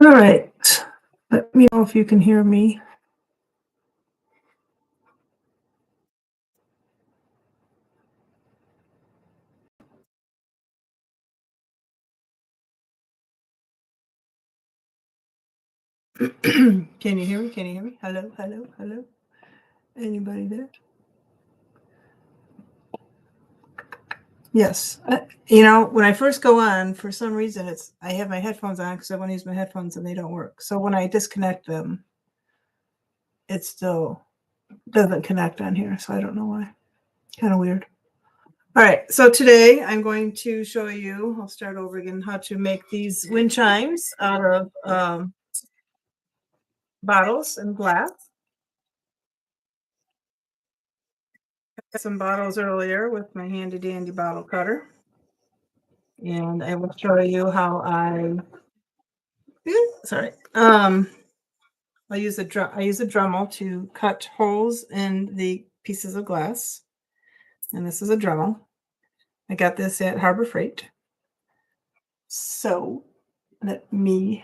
All right. Let me know if you can hear me. Can you hear me? Can you hear me? Hello, hello, hello. Anybody there? Yes. When I first go on, for some reason, I have my headphones on because I want to use my headphones and they don't work. So when I disconnect them, it still doesn't connect on here. So I don't know why. Kind of weird. All right. So today I'm going to show you, I'll start over again, how to make these wind chimes out of bottles and glass. Got some bottles earlier with my handy dandy bottle cutter. And I will show you how sorry. I use a Dremel to cut holes in the pieces of glass. And this is a Dremel. I got this at Harbor Freight. So let me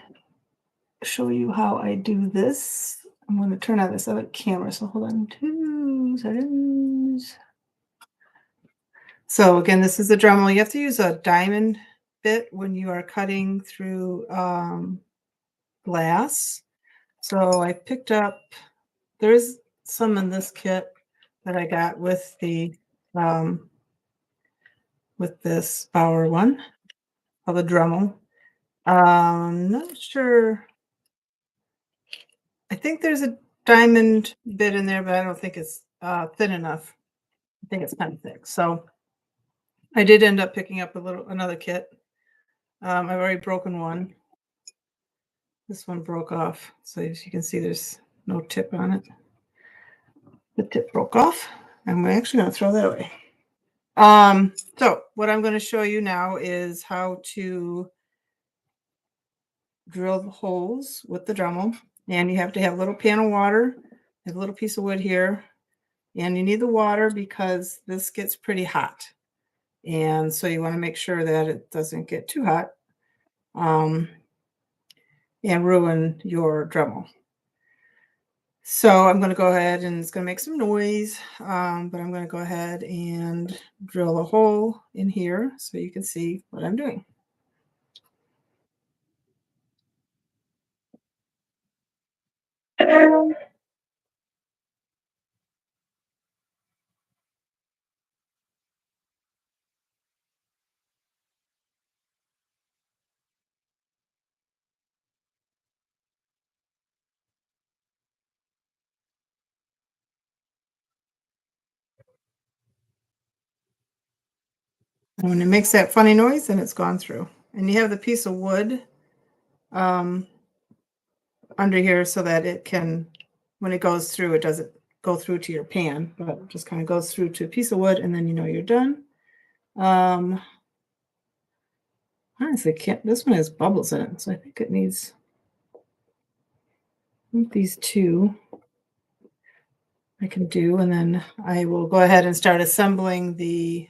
show you how I do this. I'm going to turn on this other camera. So hold on 2 seconds. So again, this is a Dremel. You have to use a diamond bit when you are cutting through glass. So I picked up, there's some in this kit that I got with the with this Bauer one of a Dremel. Not sure. I think there's a diamond bit in there, but I don't think it's thin enough. I think it's kind of thick. So I did end up picking up another kit. I've already broken one. This one broke off. So as you can see, there's no tip on it. The tip broke off. And we're actually going to throw that away. So what I'm going to show you now is how to drill the holes with the Dremel. And you have to have a little pan of water, have a little piece of wood here. And you need the water because this gets pretty hot. And so you want to make sure that it doesn't get too hot and ruin your Dremel. So I'm going to go ahead and it's going to make some noise, but I'm going to go ahead and drill a hole in here so you can see what I'm doing. And when it makes that funny noise, then it's gone through. And you have the piece of wood under here so that it can, when it goes through, it doesn't go through to your pan, but it just kind of goes through to a piece of wood and then you know you're done. Honestly, this one has bubbles in it, so I think it needs these two I can do, and then I will go ahead and start assembling the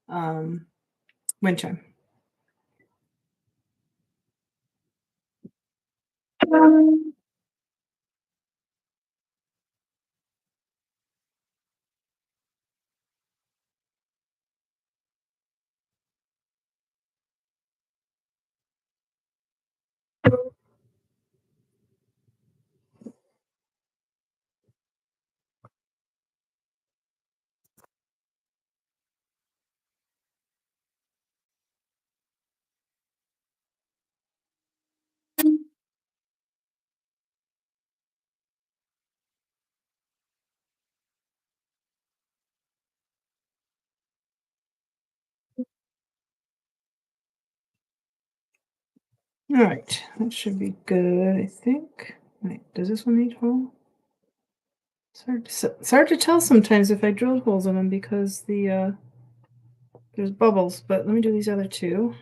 wind chime. All right, that should be good, I think. Wait, does this one need hole? It's hard to tell sometimes if I drilled holes in them because there's bubbles, but let me do these other two.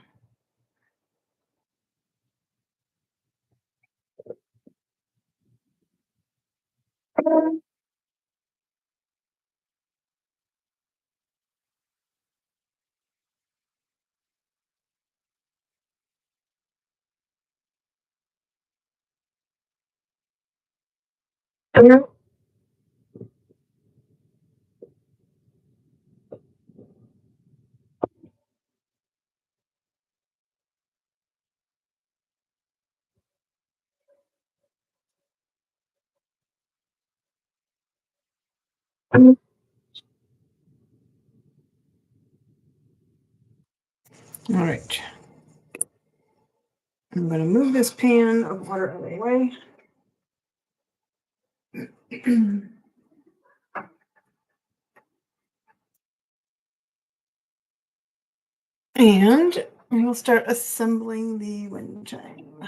All right. I'm going to move this pan of water out of the way. And we'll start assembling the wind chime.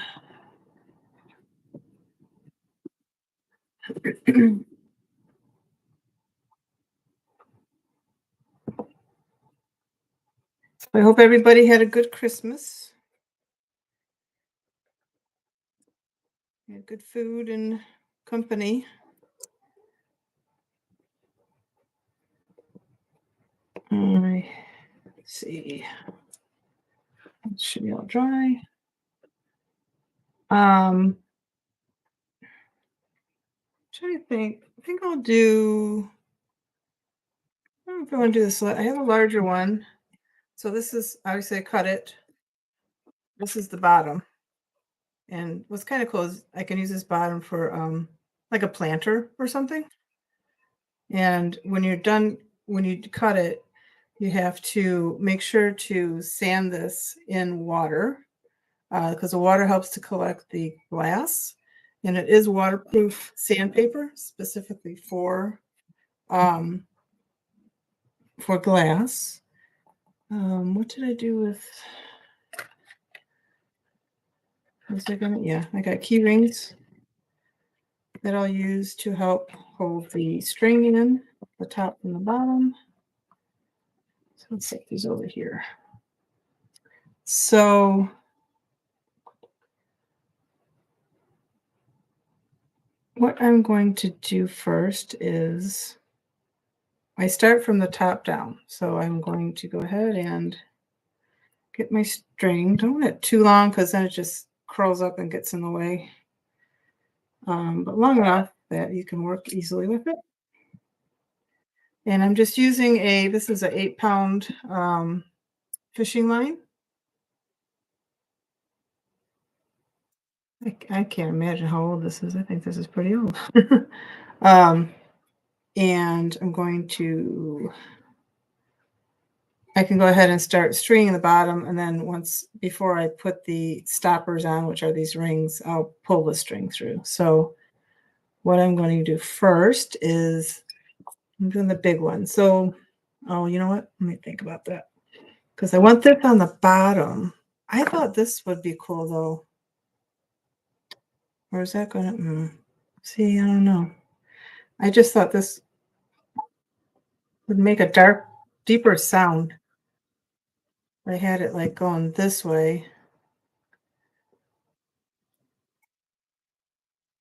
I hope everybody had a good Christmas. We had good food and company. All right. Let's see. It should be all dry. Trying to think. I think I'll do. I don't know if I want to do this. I have a larger one. So this is obviously I cut it. This is the bottom. And what's kind of cool is I can use this bottom for like a planter or something. And when you're done, when you cut it, you have to make sure to sand this in water because the water helps to collect the glass. And it is waterproof sandpaper specifically for glass. What did I do with? Was I gonna? Yeah, I got key rings that I'll use to help hold the string in, the top and the bottom. So let's set these over here. So what I'm going to do first is I start from the top down. So I'm going to go ahead and get my string. Don't want it too long because then it just curls up and gets in the way. But long enough that you can work easily with it. And I'm just using this is an 8-pound fishing line. I can't imagine how old this is. I think this is pretty old. And I'm going to, I can go ahead and start stringing the bottom. And then before I put the stoppers on, which are these rings, I'll pull the string through. So what I'm going to do first is I'm doing the big one. So, oh, you know what? Let me think about that. Because I want this on the bottom. I thought this would be cool though. Or is that going to, see, I don't know. I just thought this would make a deeper sound. I had it like going this way.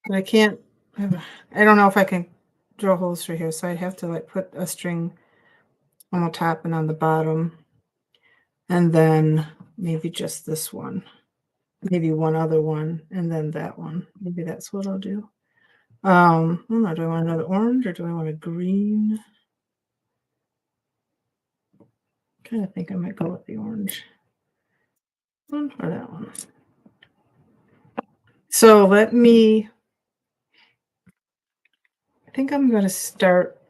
But I can't, I don't know if I can drill holes through here. So I'd have to like put a string on the top and on the bottom. And then maybe just this one. Maybe one other one. And then that one. Maybe that's what I'll do. I don't know. Do I want another orange or do I want a green? I kind of think I might go with the orange one or that one. So I think I'm going to start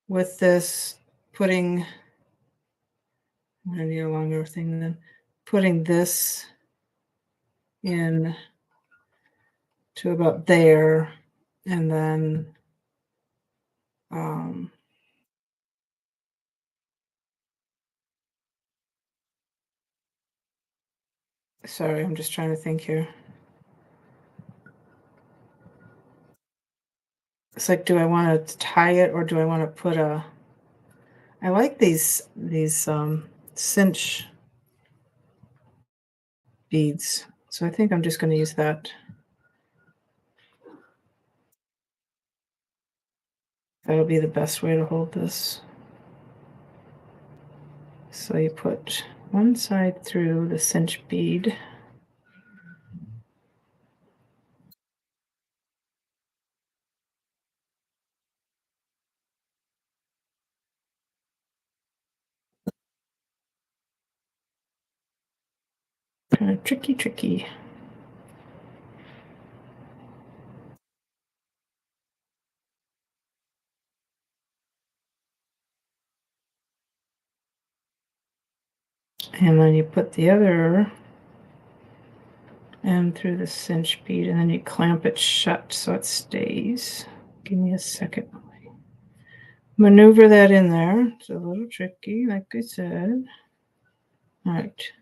with this, I'm going to need a longer thing then, putting this in to about there, and then sorry, I'm just trying to think here. It's like, do I want to tie it or do I want to put I like these cinch beads. So I think I'm just going to use that. That'll be the best way to hold this. So you put one side through the cinch bead. Kind of tricky. And then you put the other end through the cinch bead, and then you clamp it shut so it stays. Give me a second. Maneuver that in there. It's a little tricky, like I said. All right.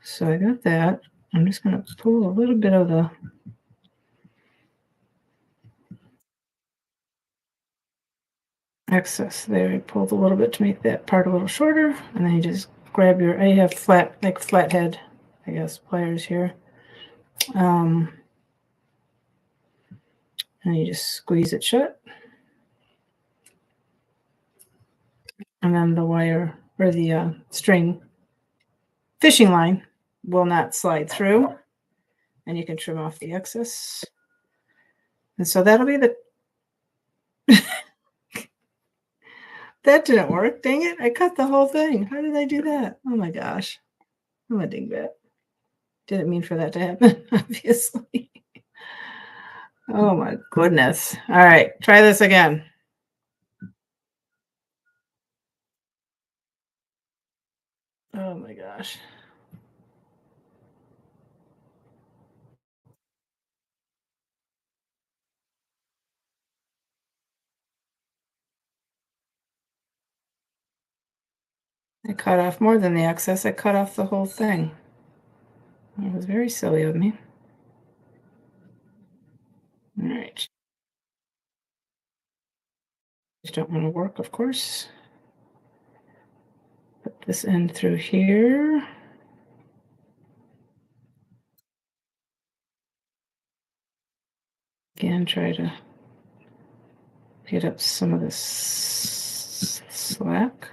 So I got that. I'm just going to pull a little bit of the excess there. I pulled a little bit to make that part a little shorter, and then you just grab your, I have flat, like flathead, I guess, pliers here. And you just squeeze it shut. And then the wire, or the string, fishing line will not slide through. And you can trim off the excess. And so that'll be the, that didn't work, dang it. I cut the whole thing. How did I do that? Oh my gosh. I'm a dingbat. Didn't mean for that to happen, obviously. Oh my goodness. All right, try this again. Oh my gosh. I cut off more than the excess. I cut off the whole thing. It was very silly of me. All right. Just don't want to work, of course. Put this end through here. Again, try to get up some of this slack.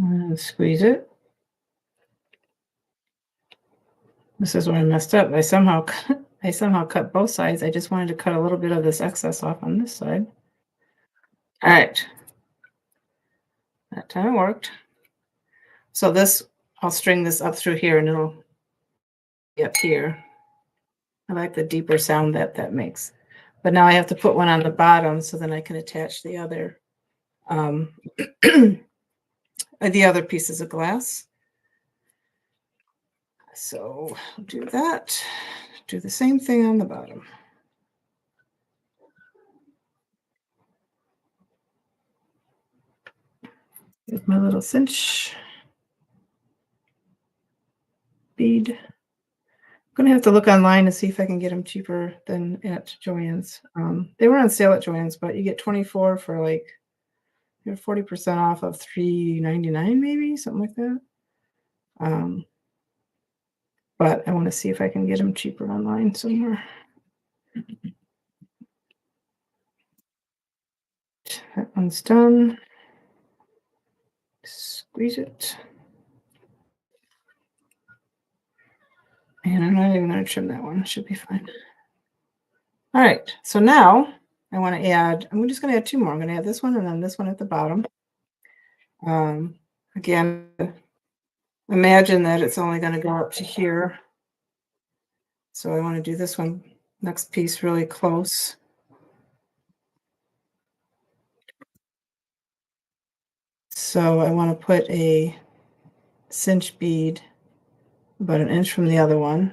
And squeeze it. This is where I messed up. I somehow cut both sides. I just wanted to cut a little bit of this excess off on this side. All right. That time it worked. So this, I'll string this up through here and it'll be up here. I like the deeper sound that makes. But now I have to put one on the bottom so then I can attach the other the other pieces of glass. So I'll do that. Do the same thing on the bottom. Get my little cinch bead. I'm gonna have to look online to see if I can get them cheaper than at Joann's. They were on sale at Joann's, but you get 24 for like you're 40% off of $3.99, maybe something like that. But I want to see if I can get them cheaper online somewhere. That one's done. Squeeze it. And I'm not even going to trim that one. It should be fine. All right. So now I want to add, I'm just going to add two more. I'm going to add this one and then this one at the bottom. Again, imagine that it's only going to go up to here. So I want to do this one, next piece really close. So I want to put a cinch bead about an inch from the other one.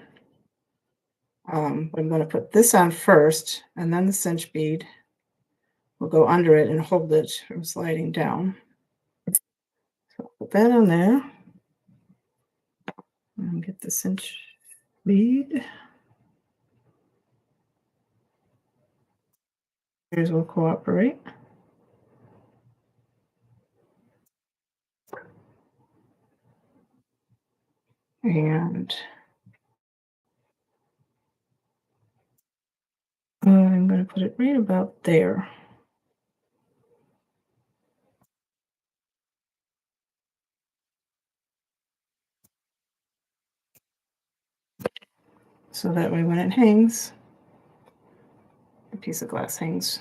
I'm going to put this on first, and then the cinch bead will go under it and hold it from sliding down. So put that on there. And get the cinch bead. Here's will cooperate. And I'm going to put it right about there. So that way when it hangs, the piece of glass hangs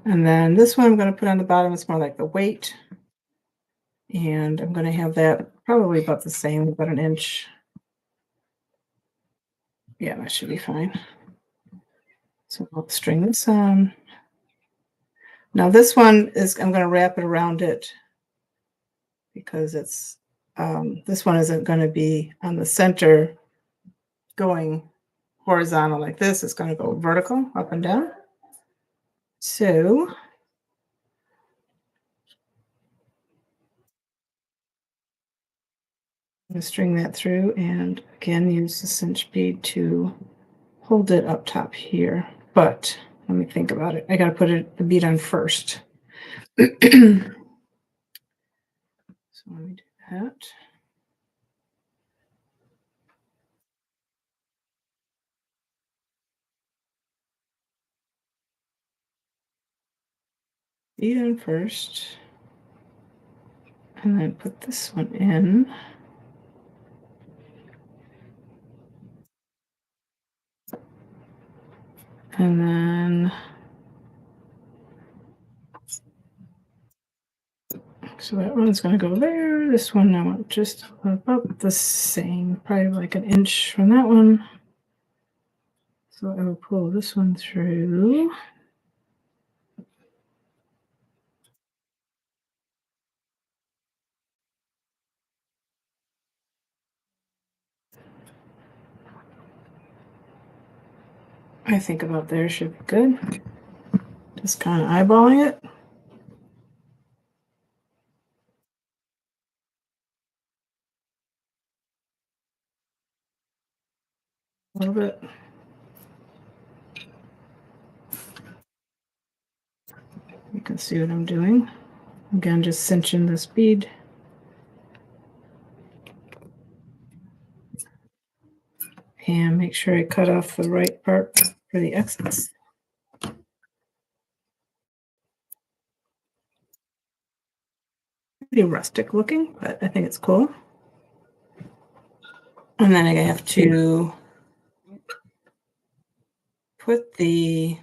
And then this one I'm going to put on the bottom. It's more like the weight. And I'm going to have that probably about the same, about an inch. Yeah, that should be fine. So I'll string this on. Now this one is, I'm going to wrap it around it because it's, this one isn't going to be on the center going horizontal like this. It's going to go vertical up and down. So I'm going to string that through and again use the cinch bead to hold it up top here. But let me think about it. I got to put the bead on first. So let me do that. Bead on first. And then put this one in. And then, so that one's going to go there. This one I want just about the same, probably like an inch from that one. So I will pull this one through. I think about there should be good. Just kind of eyeballing it. A little bit. You can see what I'm doing. Again, just cinching this bead. And make sure I cut off the right part for the excess. Pretty rustic looking, but I think it's cool. And then I have to put the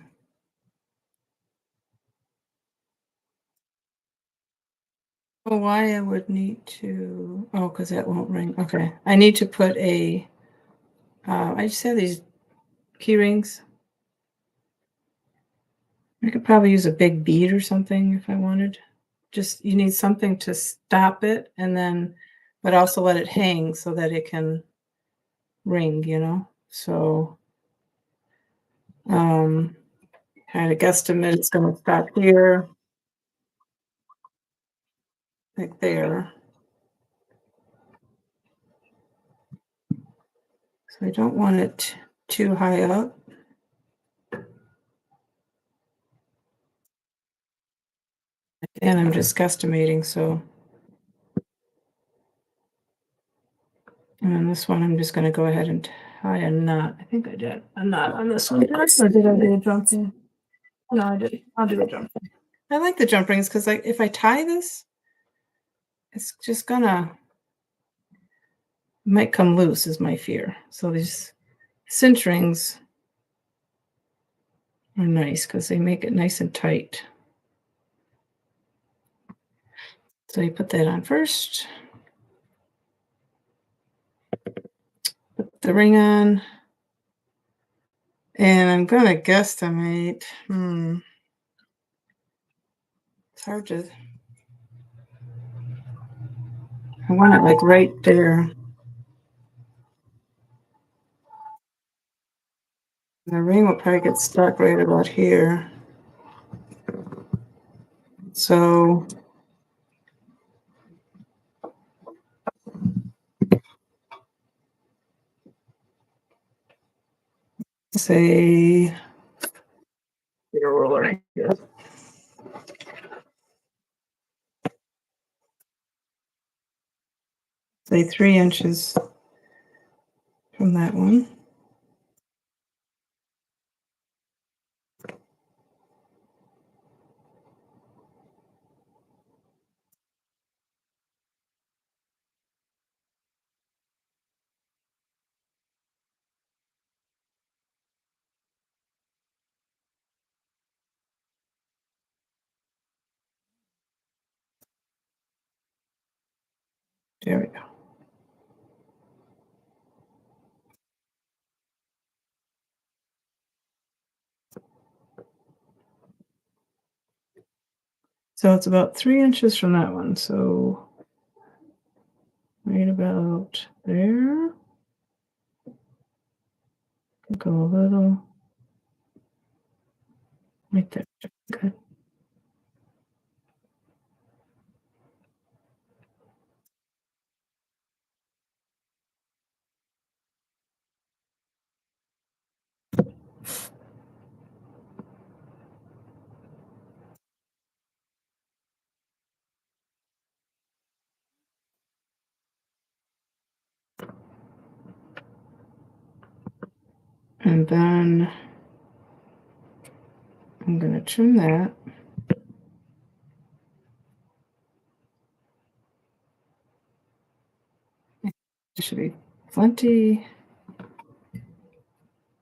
why I would need to, oh, because that won't ring. Okay. I need to put a, I just have these key rings. I could probably use a big bead or something if I wanted. Just, you need something to stop it and then, but also let it hang so that it can ring, you know? So, kind of guesstimate it's going to stop here, like there. So I don't want it too high up. And I'm just guesstimating, so. And then this one, I'm just going to go ahead and tie a knot. I think I did a knot on this one. Or did I do a jump ring? No, I did. I'll do a jump ring. I like the jump rings because if I tie this, it's just gonna, might come loose is my fear. So these cinch rings are nice because they make it nice and tight. So you put that on first. Put the ring on. And I'm gonna guesstimate. It's hard to. I want it like right there. The ring will probably get stuck right about here. So say get a ruler here. Say 3 inches from that one. There we go. So it's about 3 inches from that one. So right about there. Go a little right there. Okay. And then I'm going to trim that. It should be plenty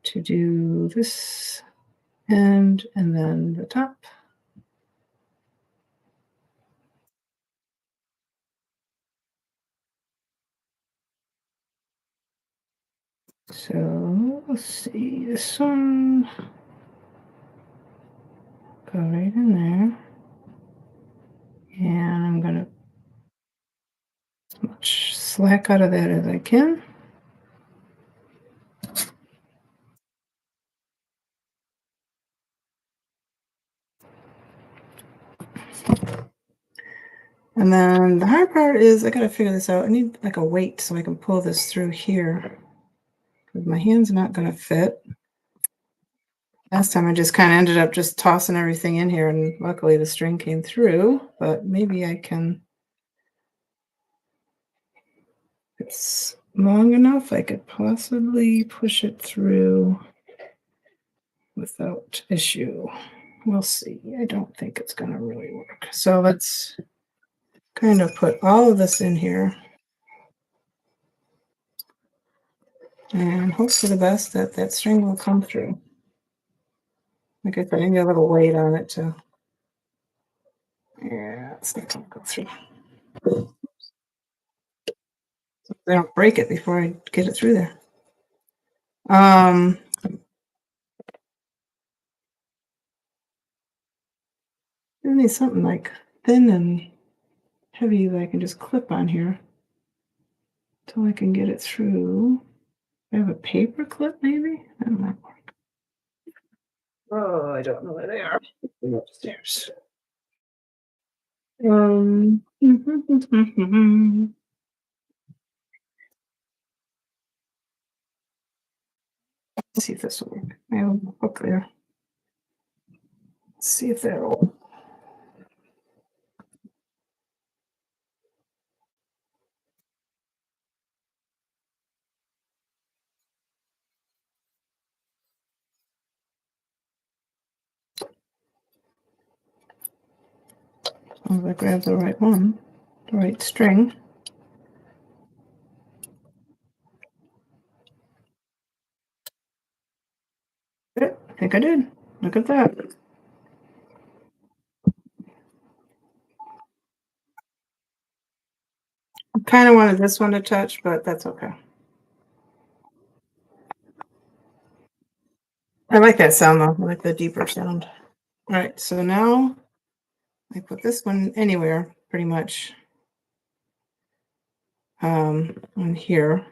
to do this end and then the top. So let's see, this one, go right in there. And I'm going to as much slack out of that as I can. And then the hard part is I got to figure this out. I need like a weight so I can pull this through here. My hand's not going to fit. Last time I just kind of ended up just tossing everything in here, and luckily the string came through, but maybe I can. It's long enough, I could possibly push it through without issue. We'll see. I don't think it's going to really work. So let's kind of put all of this in here and hope for the best that that string will come through. Like I said, I need a little weight on it too. Yeah, it's not going to go through. So I don't break it before I get it through there. I need something like thin and heavy that I can just clip on here until I can get it through. I have a paper clip, maybe? That might work. Oh, I don't know where they are. They're upstairs. Let's see if this will work. I have a hook there. Let's see if that'll. If I grab the right one, the right string. I think I did. Look at that. I kind of wanted this one to touch, but that's okay. I like that sound though. I like the deeper sound. All right, so now I put this one anywhere pretty much on here.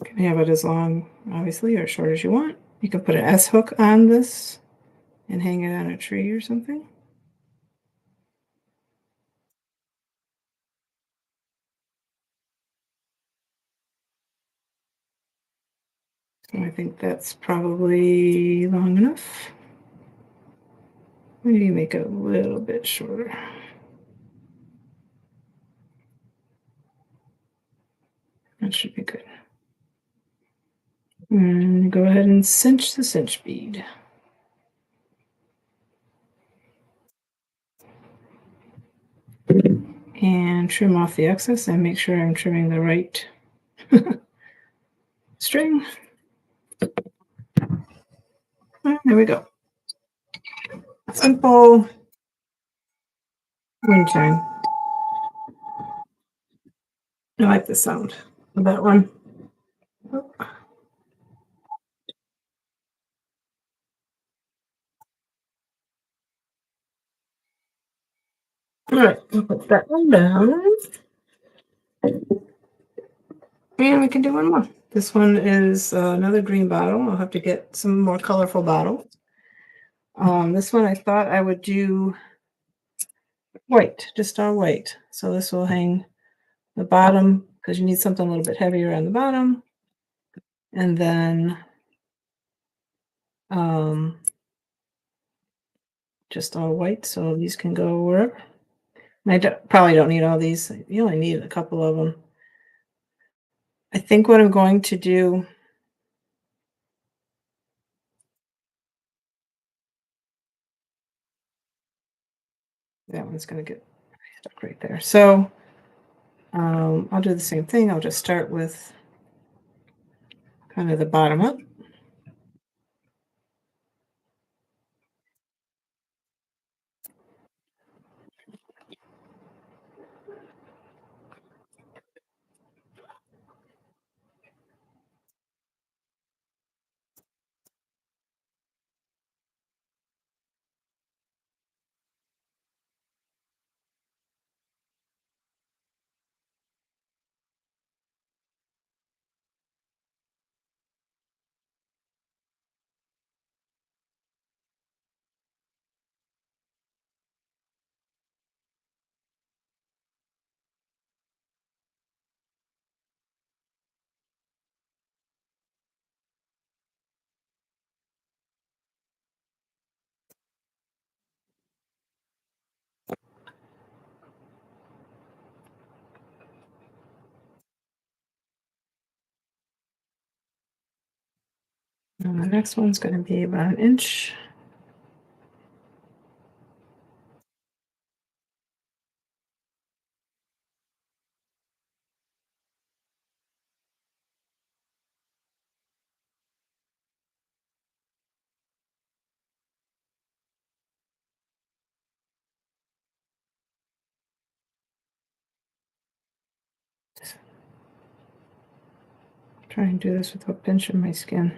You can have it as long, obviously, or as short as you want. You can put an S hook on this and hang it on a tree or something. So I think that's probably long enough. Maybe make it a little bit shorter. That should be good. And go ahead and cinch the cinch bead. And trim off the excess and make sure I'm trimming the right string. And there we go. Simple wind chime. I like the sound of that one. All right, I'll put that one down. And we can do one more. This one is another green bottle. I'll have to get some more colorful bottles. This one I thought I would do white, just all white. So this will hang the bottom because you need something a little bit heavier on the bottom. And then just all white. So these can go wherever. And I probably don't need all these. You only need a couple of them. I think what I'm going to do. That one's going to get stuck right there. So I'll do the same thing. I'll just start with kind of the bottom up. And the next one's going to be about an inch. Try and do this without pinching my skin.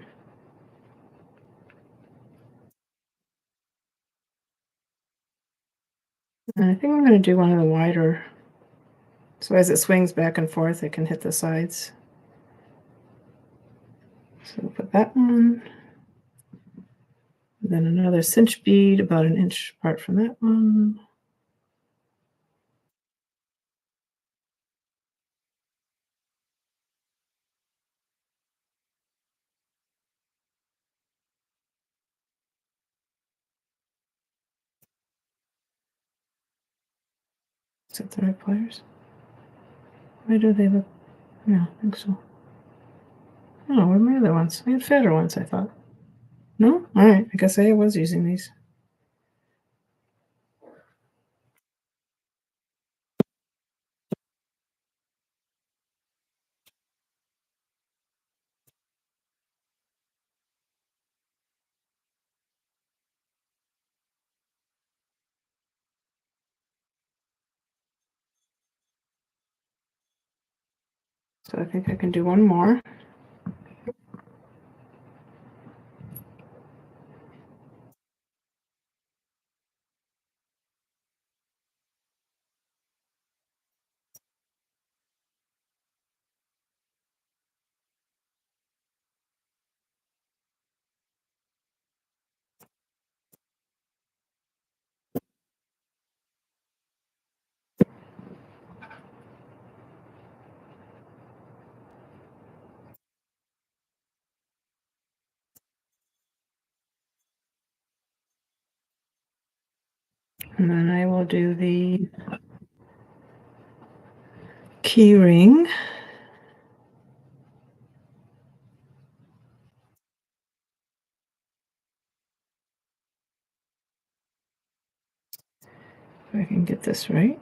And I think I'm going to do one of the wider. So as it swings back and forth, it can hit the sides. So we'll put that one. Then another cinch bead about an inch apart from that one. Is that the right pliers? Why do they look? No, I think so. Oh, where are my other ones? I had fatter ones, I thought. No? Alright, I guess I was using these. So I think I can do one more. And then I will do the key ring. If I can get this right.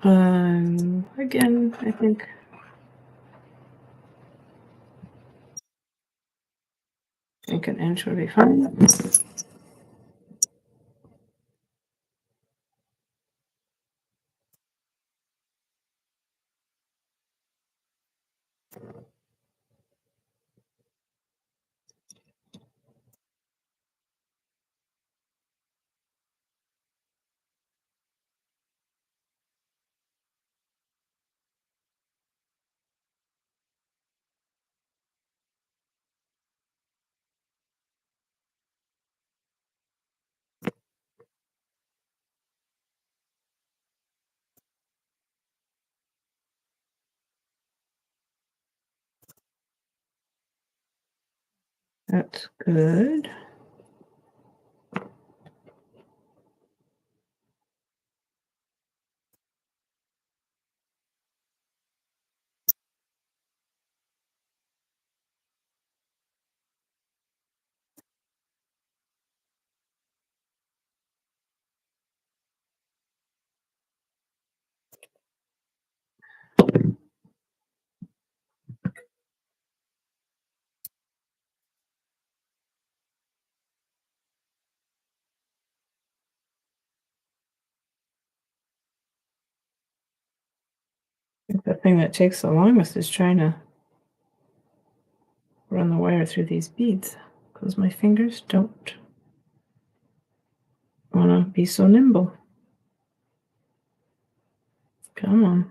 Again, I think an inch would be fine. That's good. I think the thing that takes the longest is trying to run the wire through these beads because my fingers don't want to be so nimble. Come on.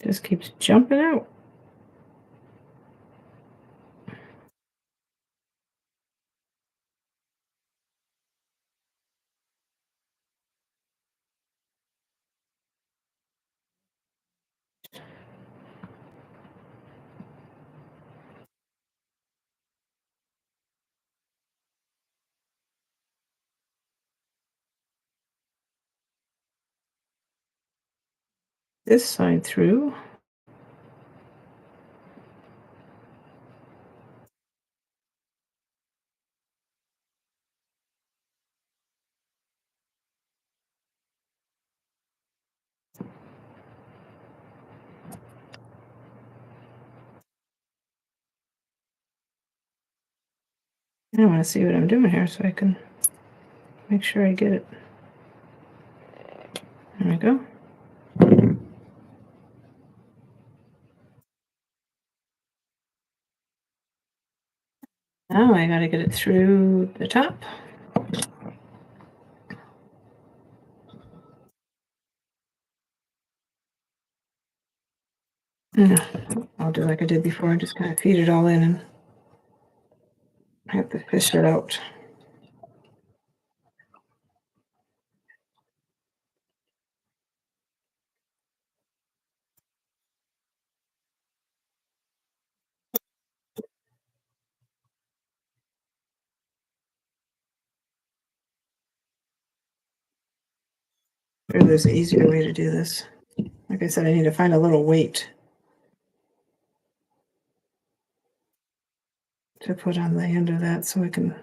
Just keeps jumping out. This side through. I want to see what I'm doing here so I can make sure I get it. There we go. Now I got to get it through the top. No, I'll do like I did before. Just kind of feed it all in and have to fish it out. Or there's an easier way to do this. Like I said, I need to find a little weight to put on the end of that so I can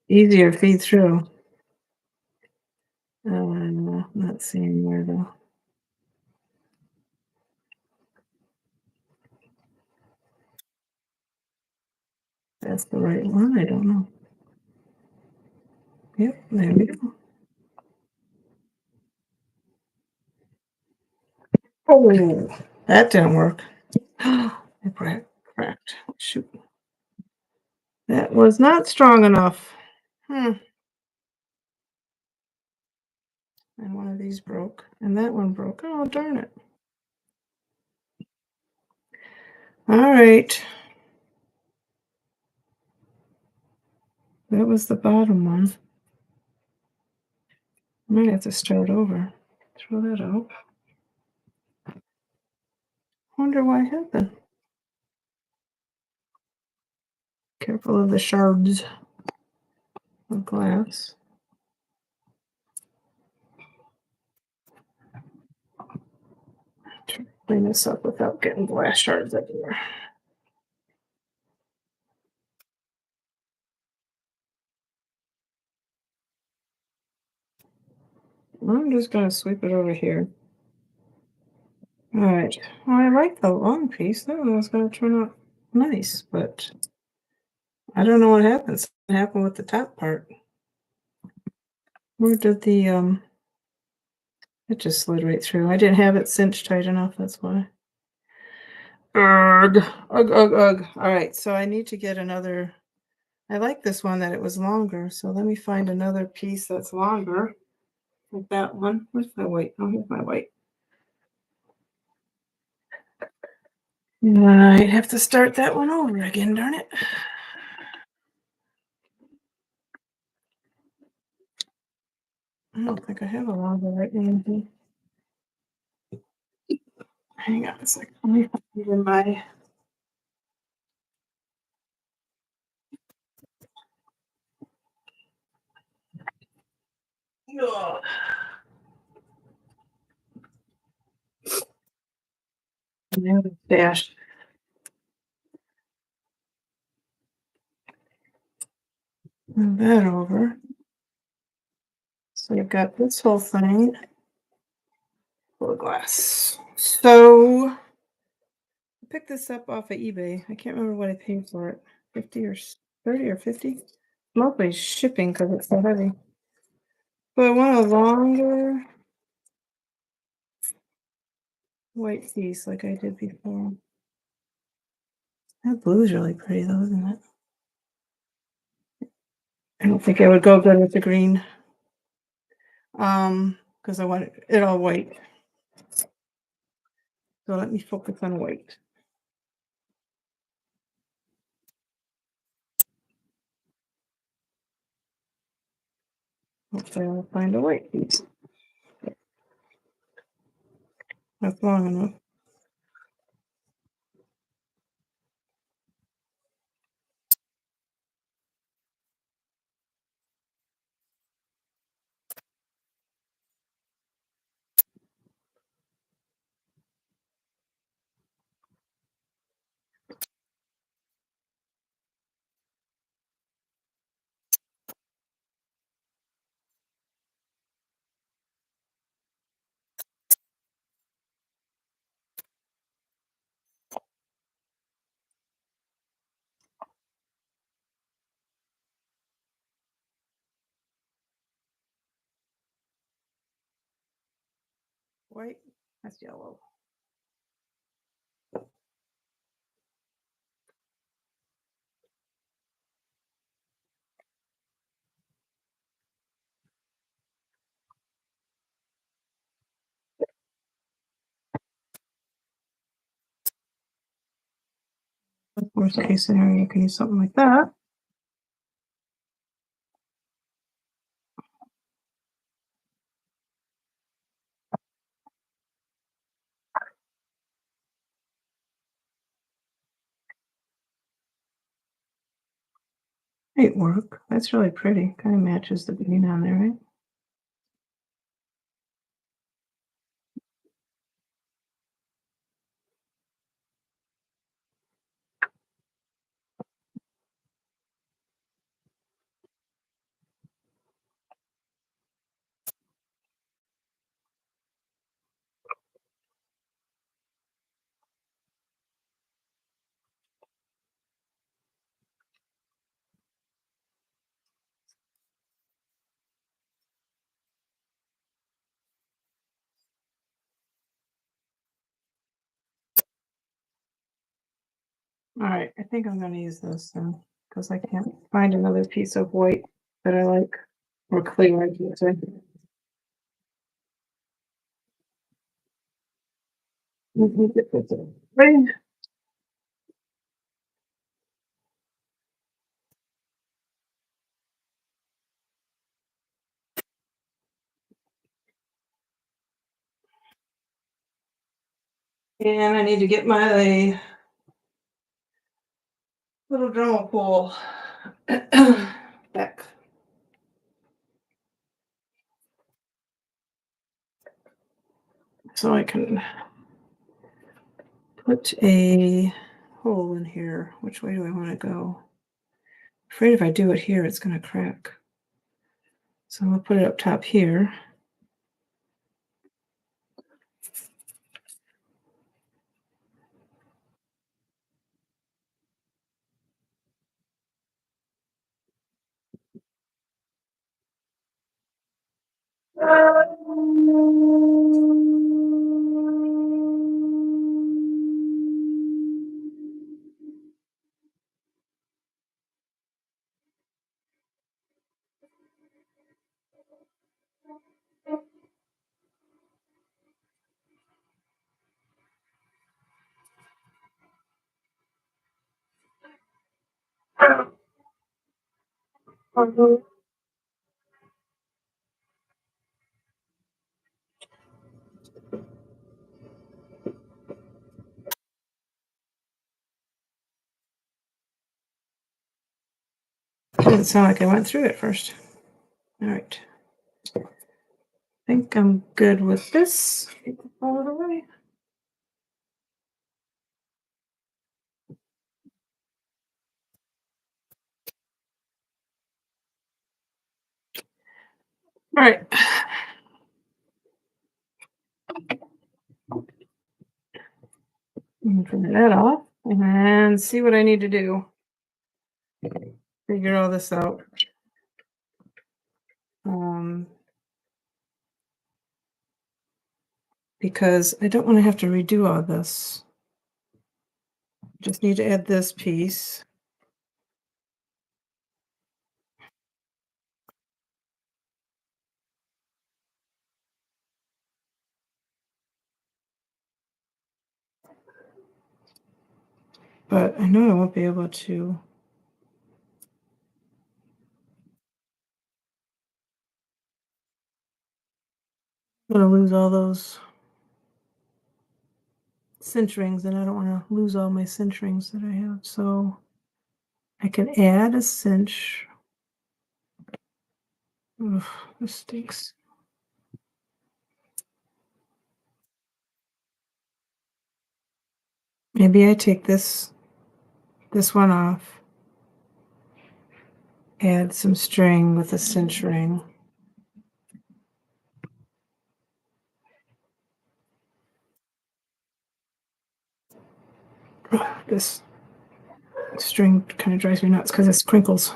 easier feed through. Not seeing where though. That's the right one. I don't know. Yep, there we go. Oh, that didn't work. It cracked. Shoot. That was not strong enough. And one of these broke, and that one broke. Oh, darn it. All right. That was the bottom one. I might have to start over. Throw that out. Wonder why it happened. Careful of the shards of glass. clean this up without getting glass shards everywhere. I'm just gonna sweep it over here. All right. Well, I like the long piece. That one was gonna turn out nice, but I don't know what happens. What happened with the top part? Where did the it just slid right through. I didn't have it cinched tight enough, that's why. Ugh, ugh, ugh, ugh. All right, so I need to get another. I like this one that it was longer, so let me find another piece that's longer. Like that one. Where's my white? Oh, here's my white. I have to start that one over again, darn it. I don't think I have a longer right now. Hang on a second. Let me find it in my. Ugh. Now it's dashed. Move that over. So you've got this whole thing full of glass. So I picked this up off of eBay. I can't remember what I paid for it. 50 or 30 or 50. Mostly shipping because it's so heavy. But I want a longer white piece like I did before. That blue is really pretty though, isn't it? I don't think it would go good with the green. Because I want it all white. So let me focus on white. Hopefully I'll find a white piece. That's long enough. White, that's yellow. Worst case scenario, you can use something like that. Might work. That's really pretty. Kind of matches the green on there, right? All right, I think I'm going to use this then because I can't find another piece of white that I like, or clear, I should say. Let me get this right. And I need to get my little Dremel pull back. So I can put a hole in here. Which way do I want to go? Afraid if I do it here, it's going to crack. So I'll put it up top here. Didn't sound like I went through it first. All right. I think I'm good with this. Get the fall away. All right. Turn that off and see what I need to do. Figure all this out. Because I don't want to have to redo all this. Just need to add this piece. But I know I won't be able to. I'm going to lose all those cinch rings, and I don't want to lose all my cinch rings that I have. So I can add a cinch. Ugh, this stinks. Maybe I take this one off. Add some string with a cinch ring. This string kind of drives me nuts because it's crinkles.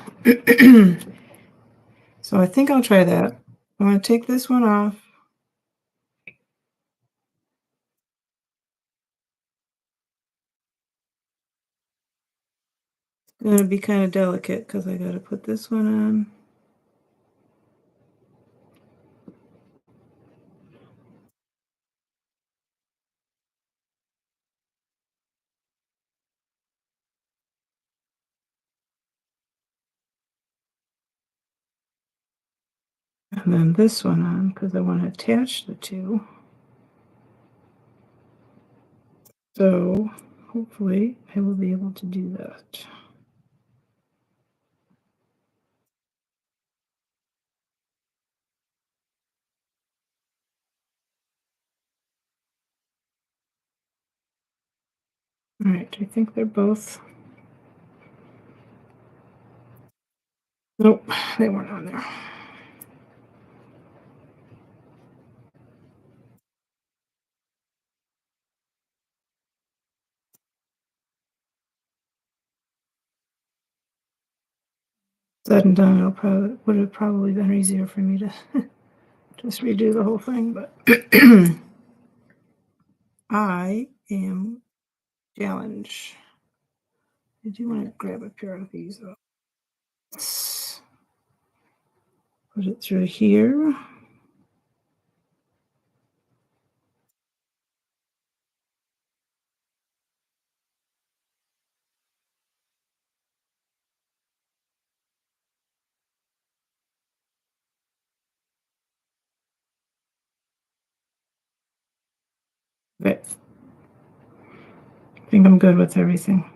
So I think I'll try that. I'm going to take this one off. It's going to be kind of delicate because I got to put this one on. And then this one on because I want to attach the two. So hopefully I will be able to do that. All right, I think they're both. Nope, they weren't on there. Said and done, would have probably been easier for me to just redo the whole thing, but I am challenged. I do want to grab a pair of these though. Put it through here. Okay. I think I'm good with everything.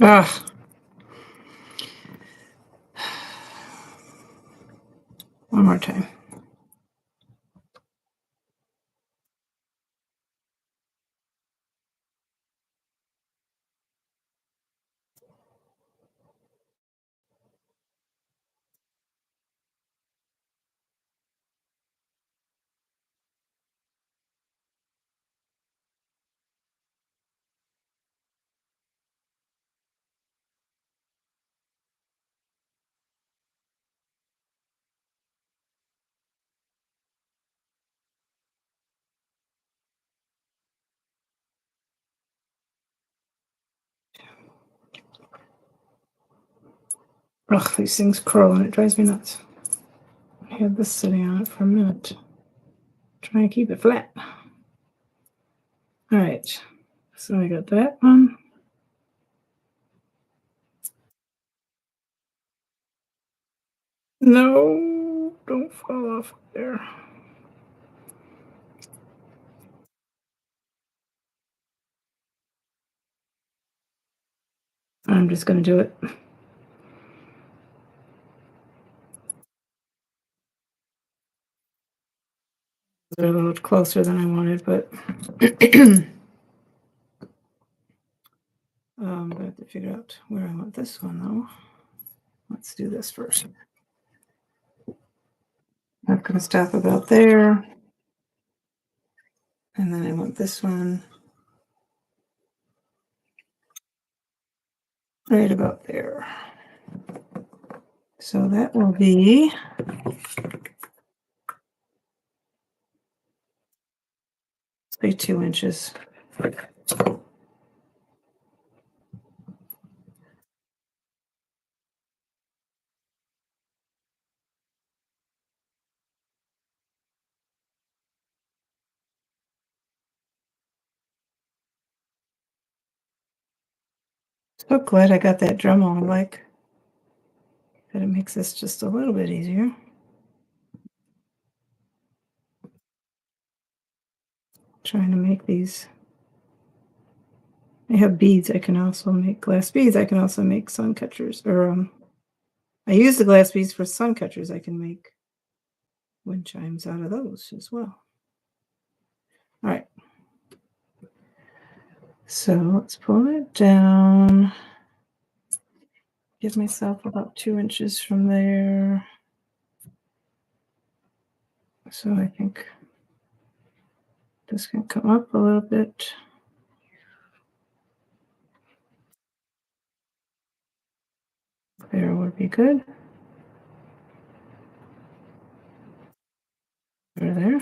Ah. One more time. Ugh, these things curl and it drives me nuts. I had this sitting on it for a minute. Trying to keep it flat. All right, so I got that one. No, don't fall off there. I'm just going to do it. They're a little closer than I wanted, but I have to figure out where I want this one though. Let's do this first. I'm going to stop about there. And then I want this one right about there. So that will be say 2 inches. So glad I got that Dremel. Like that, it makes this just a little bit easier. Trying to make these. I have beads. I can also make glass beads. I can also make sun catchers. Or I use the glass beads for sun catchers. I can make wind chimes out of those as well. All right. So let's pull it down. Give myself about 2 inches from there. So I think this can come up a little bit. There would be good. There.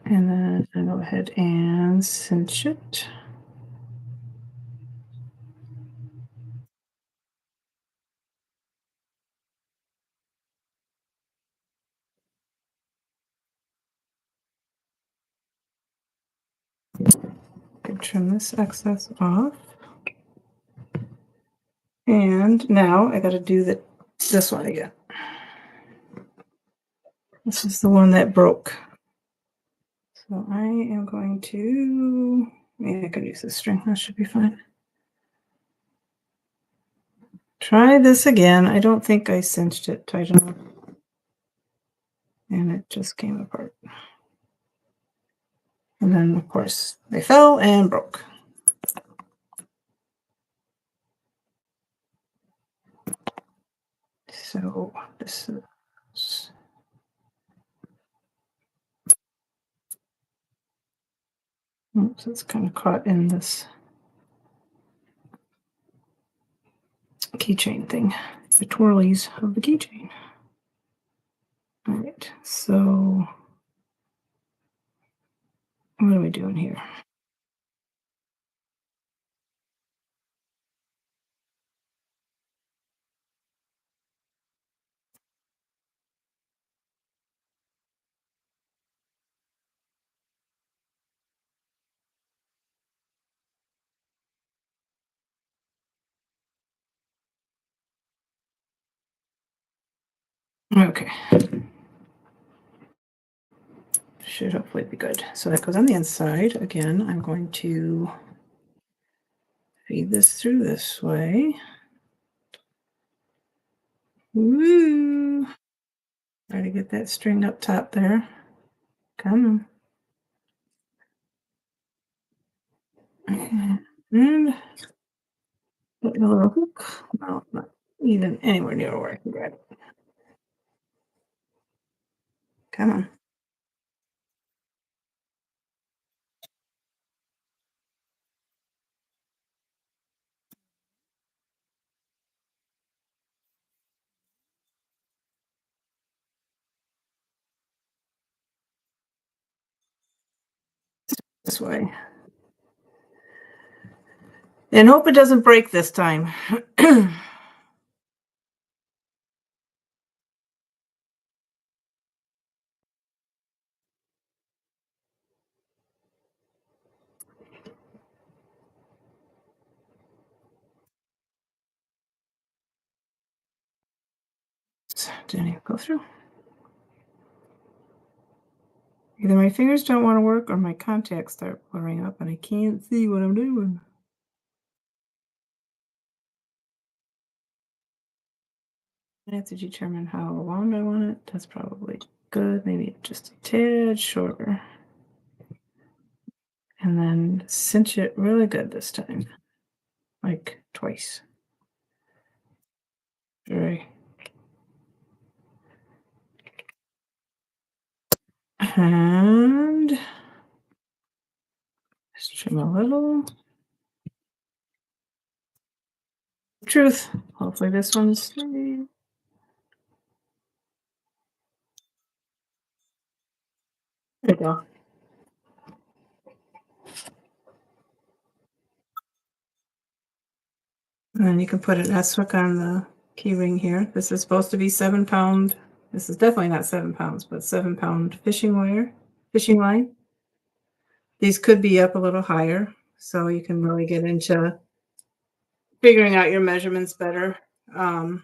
And then I go ahead and cinch it. Trim this excess off. And now I got to do this one again. This is the one that broke. So I am going to, maybe I could use this string. That should be fine. Try this again. I don't think I cinched it tight enough. And it just came apart. And then, of course, they fell and broke. So this is, oops, it's kind of caught in this keychain thing, the twirlies of the keychain. All right, so what are we doing here? Okay. Should hopefully be good. So that goes on the inside. Again, I'm going to feed this through this way. Woo! Try to get that string up top there. Come on. Okay. And put a little hook. No, not even anywhere near where I can grab it. Come on. This way. And hope it doesn't break this time. Jenny, go through. Either my fingers don't want to work or my contacts start blurring up and I can't see what I'm doing. I have to determine how long I want it. That's probably good. Maybe just a tad shorter. And then cinch it really good this time. Like twice. Right. And just trim a little. Truth. Hopefully this one's there you go. And then you can put an S hook on the key ring here. This is supposed to be 7 pound. This is definitely not 7 pounds, but 7 pound fishing line. These could be up a little higher, so you can really get into figuring out your measurements better. When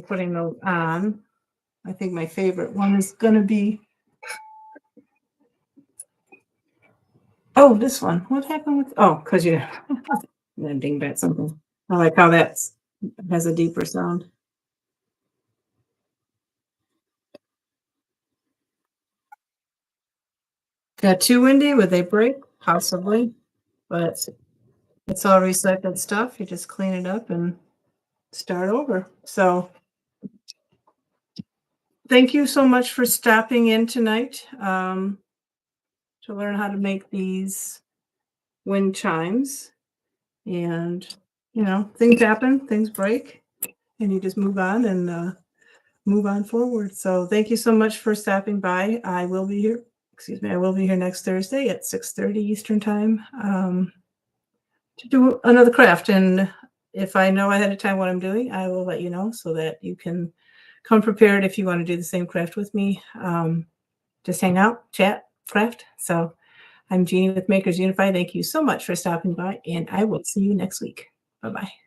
putting those on. I think my favorite one is gonna be this one. What happened with because you then ding back something. I like how that has a deeper sound. Got too windy, would they break? Possibly, but it's all recycled stuff. You just clean it up and start over. So thank you so much for stopping in tonight to learn how to make these wind chimes. And things happen, things break, and you just move on and move on forward. So thank you so much for stopping by. I will be here. Excuse me. I will be here next Thursday at 6:30 Eastern time to do another craft. And if I know ahead of time what I'm doing, I will let you know so that you can come prepared if you want to do the same craft with me. Just hang out, chat, craft. So I'm Jeannie with Makers Unify. Thank you so much for stopping by, and I will see you next week. Bye-bye.